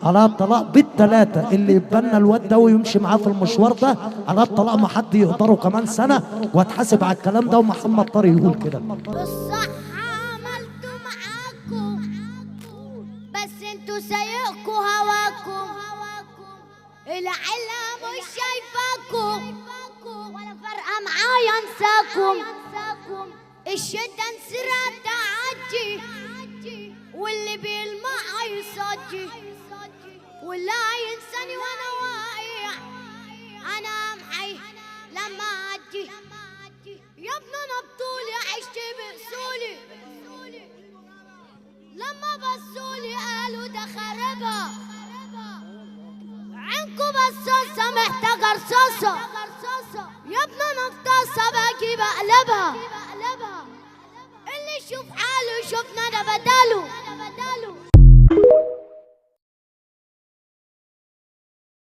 على الطلاق بالثلاثة، اللي يتبنى الواد ده ويمشي معاه في المشوار ده على الطلاق، ما حد يقدره كمان سنة واتحاسب على الكلام ده. ومحمد طارق يقول كده. بالصح عملت معاكم، بس انتوا سايقكوا هواكم، العيلة مش شايفاكم ولا فارقة معايا انساكم. الشدة نسرها تعدي، واللي بيلمع يصدي، واللي ينساني وانا واقع انا محي لما اعدي. يا ابن انا بطولي عشت باصولي، لما بصولي قالوا ده خربها، عينكو بصاصة محتاجة رصاصة، يا ابن انا بطاسة باجي بقلبها. اللي يشوف حاله يشوفنا انا بداله.